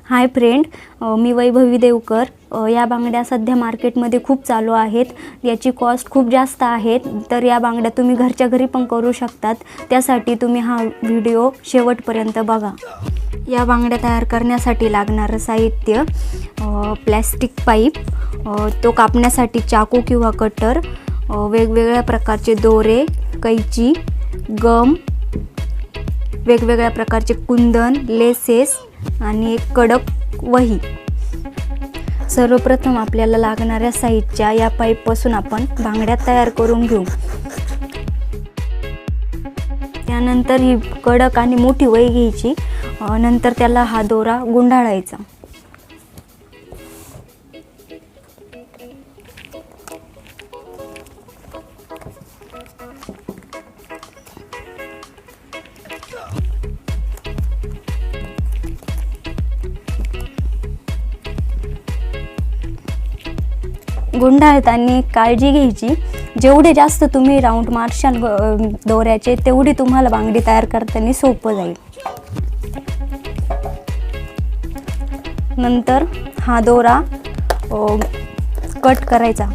Hi friend, मी वैभवी देवकर। या बांगड्या सध्या मार्केटमध्ये खूप चालू आहेत। याची कॉस्ट खूप जास्त आहे, तर या बांगड्या तुम्ही घरच्या घरी पण करू शकतात। त्यासाठी तुम्ही हा व्हिडिओ शेवटपर्यंत बघा। या बांगड्या तयार करण्यासाठी लागणारं साहित्य प्लास्टिक पाईप, तो कापण्यासाठी चाकू किंवा कटर, वेगवेगळ्या प्रकारचे दोरे, कैची, गम, वेगवेगळ्या प्रकारचे कुंदन, लेसेस आणि एक कडक वही। सर्वप्रथम आपल्याला लागणाऱ्या साहित्याच्या या पाईपपासून आपण बांगड्या तयार करून घेऊ। त्यानंतर ही कडक आणि मोठी वही घ्यायची, नंतर त्याला हा दोरा गुंडाळायचा। गुंडाळताना काळजी घ्यायची, जेवढे जास्त तुम्ही राऊंड मारशाल दोऱ्याचे तेवढी तुम्हाला बांगडी तयार करताना सोपं जाईल। नंतर हा दोरा कट करायचा।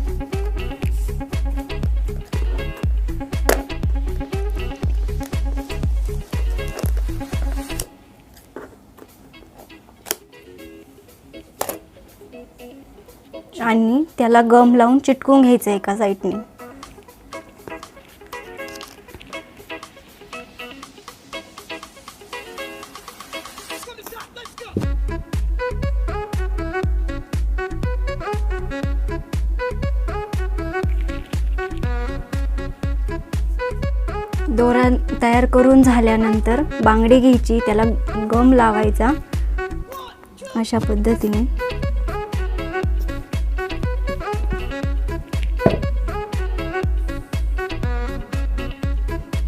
आणि त्याला गम लावून चिटकून घ्यायचं एका साईडने। दोरा तयार करून झाल्यानंतर बांगडी घ्यायची, त्याला गम लावायचा अशा पद्धतीने।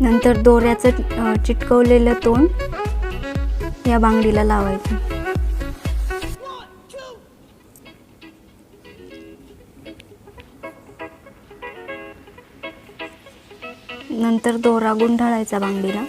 नंतर दोऱ्याचं चिटकवलेलं तोंड या बांगडीला लावायचं। नंतर दोरा गुंडाळायचा बांगडीला।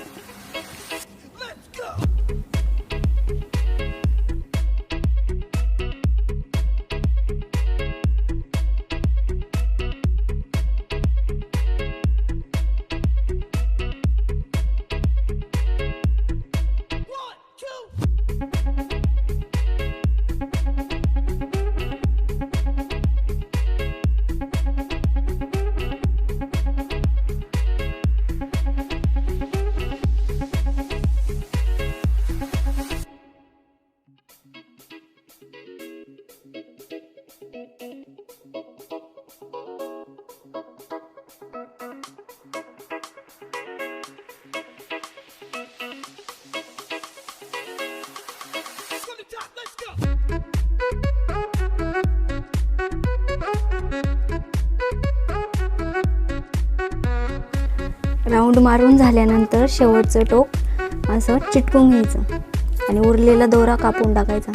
राऊंड मारून झाल्यानंतर शेवटचं टोक असं चिटकून घ्यायचं आणि उरलेला दोरा कापून टाकायचा।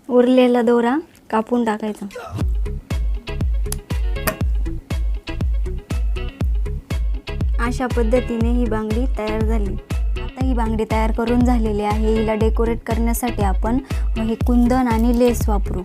उरलेला दोरा कापून टाकायचा। अशा पद्धतीने ही बांगडी तयार झाली। आता ही बांगडी तयार करून झालेली आहे। हिला डेकोरेट करण्यासाठी आपण हे कुंदन आणि लेस वापरू।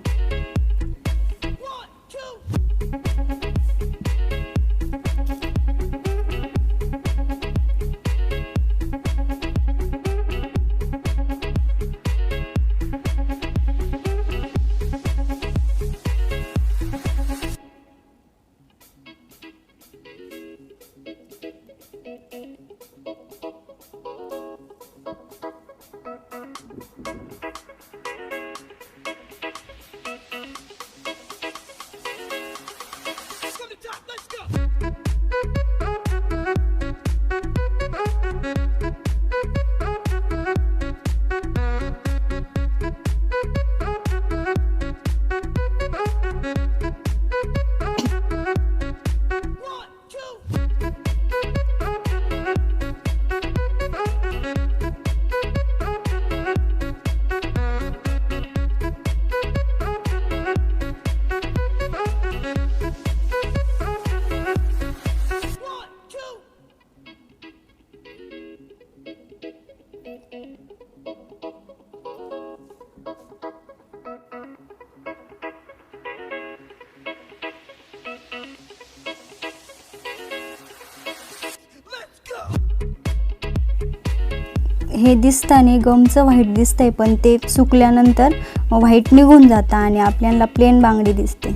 हे दिसताना गमचं व्हाईट दिसतंय, पण ते सुकल्यानंतर व्हाईट निघून जातं आणि आपल्याला प्लेन बांगडी दिसते.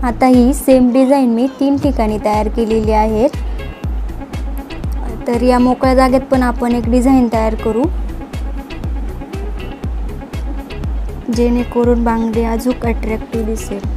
आता ही सेम डिझाईन मी 3 ठिकाणी तयार केलेली आहे. तर या मोकळ्या जागेत पण आपण एक डिझाईन तयार करू, जेणेकरून बांगडी अजून अट्रॅक्टिव्ह दिसेल.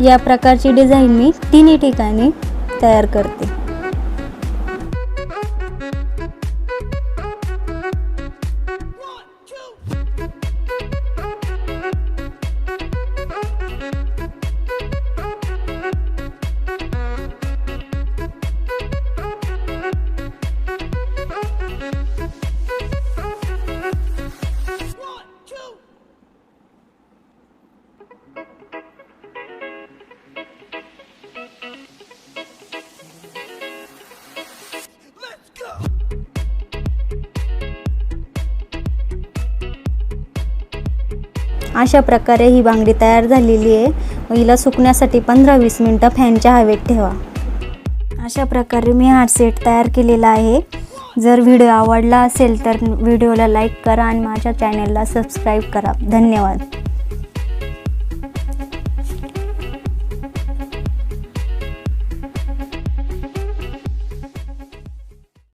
या प्रकारची डिझाईन मी 3 ठिकाणी तयार करते. अशा प्रकारे ही बांगडी तयार झालेली आहे. हिला सुकण्यासाठी 15-20 मिनिटं फॅनच्या हवेत ठेवा. अशा प्रकारे मी हा सेट तयार केलेला आहे. जर व्हिडिओ आवडला असेल तर व्हिडिओला लाईक करा आणि माझ्या चॅनलला सबस्क्राईब करा. धन्यवाद.